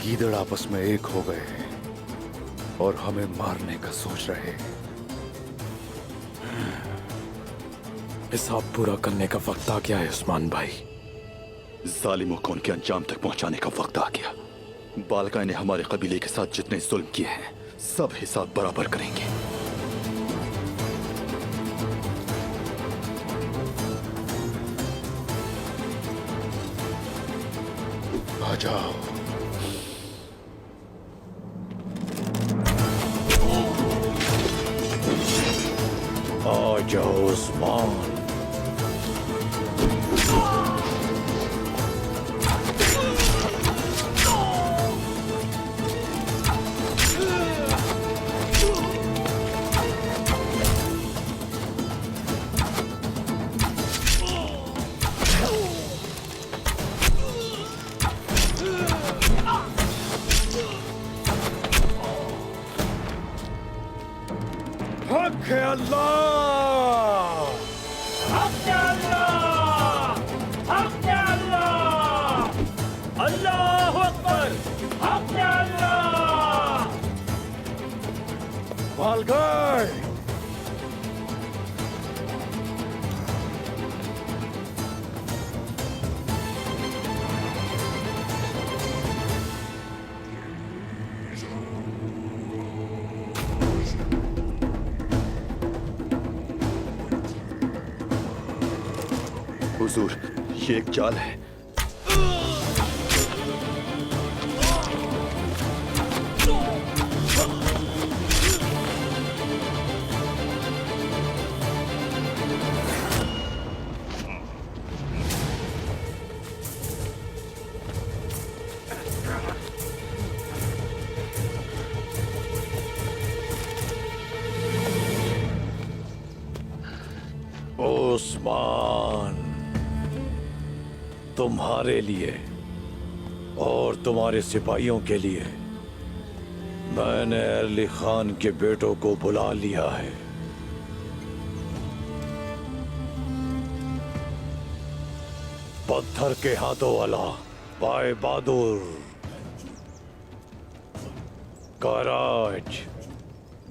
गीदड़ आपस में एक हो गए और हमें मारने का सोच रहे। हिसाब पूरा करने का वक्त आ गया है उस्मान भाई। जालिमों को उनके अंजाम तक पहुंचाने का वक्त आ गया। बालका ने हमारे कबीले के साथ जितने जुल्म किए हैं सब हिसाब बराबर करेंगे। आ जाओ। आ जाओ उस्मान। हक है अल्लाह। अल्लाहु अकबर। हक अल्लाह। बालगाय हुजूर, ये एक चाल है। उस्मान, तुम्हारे लिए और तुम्हारे सिपाहियों के लिए मैंने अली खान के बेटों को बुला लिया है। पत्थर के हाथों वाला पाए बहादुर, कराज,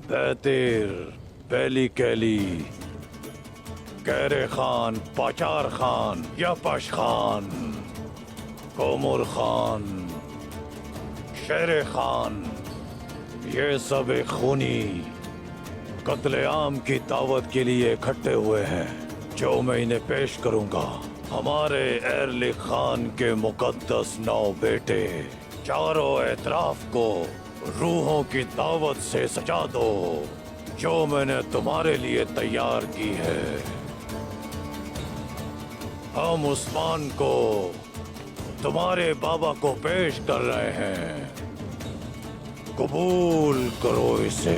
बैतिर, बैली कैली, कैरे खान, पाचार खान, यपश खान, कोमुर खान, शेरे खान, ये सब एक खूनी कत्लेआम की दावत के लिए इकट्ठे हुए हैं जो मैं इन्हें पेश करूंगा। हमारे अली खान के मुकद्दस 9 बेटे, चारों एतराफ को रूहों की दावत से सजा दो जो मैंने तुम्हारे लिए तैयार की है। हम उस्मान को तुम्हारे बाबा को पेश कर रहे हैं, कबूल करो इसे।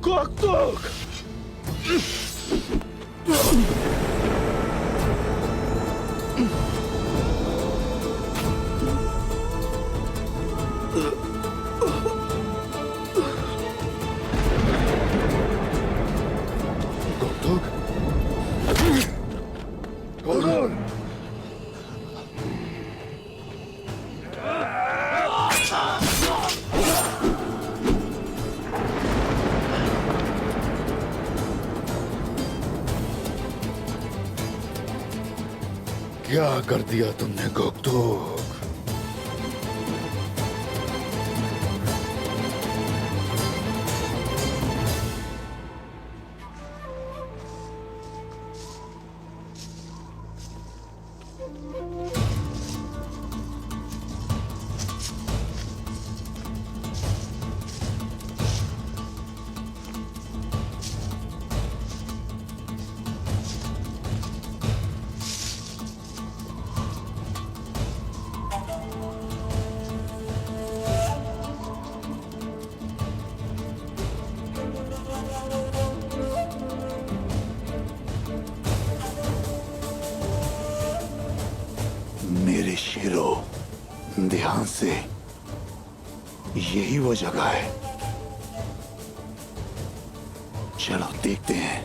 Goktuk! क्या कर दिया तुमने गोकतुक? मेरे शेरों, ध्यान से, यही वो जगह है चलो देखते हैं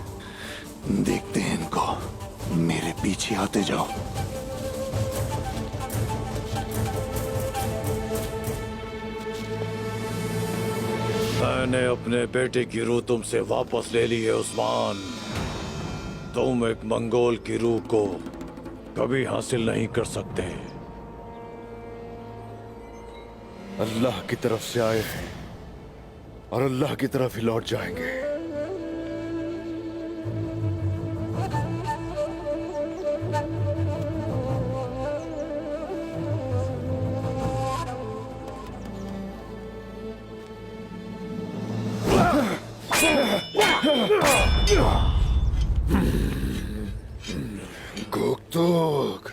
इनको। मेरे पीछे आते जाओ। मैंने अपने बेटे की रूह तुमसे वापस ले ली है उस्मान। तुम एक मंगोल की रूह को कभी हासिल नहीं कर सकते। अल्लाह की तरफ से आए हैं और अल्लाह की तरफ ही लौट जाएंगे। गोक्तोक,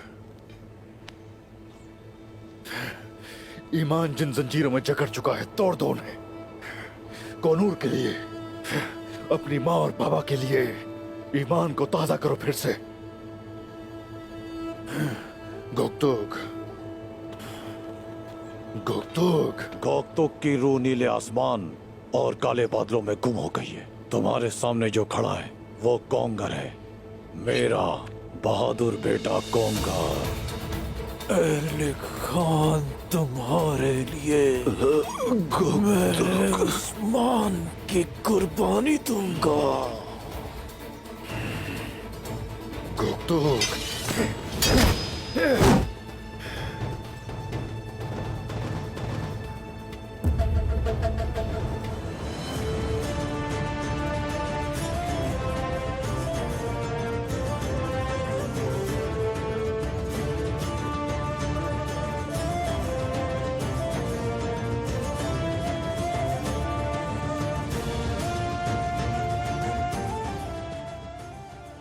ईमान जिन जंजीरों में जकड़ चुका है तोड़ दो उन्हें। कोनूर के लिए, अपनी माँ और बाबा के लिए ईमान को ताजा करो फिर से। गोक्तोक, गोक्तोक। गोक्तुक की रूह नीले आसमान और काले बादलों में गुम हो गई है। तुम्हारे सामने जो खड़ा है वो कोंगर है, मेरा बहादुर बेटा कोंगर। एरलिक खान, तुम्हारे लिए मेरे उस्मान की कुर्बानी दूंगा। गोक्तोक,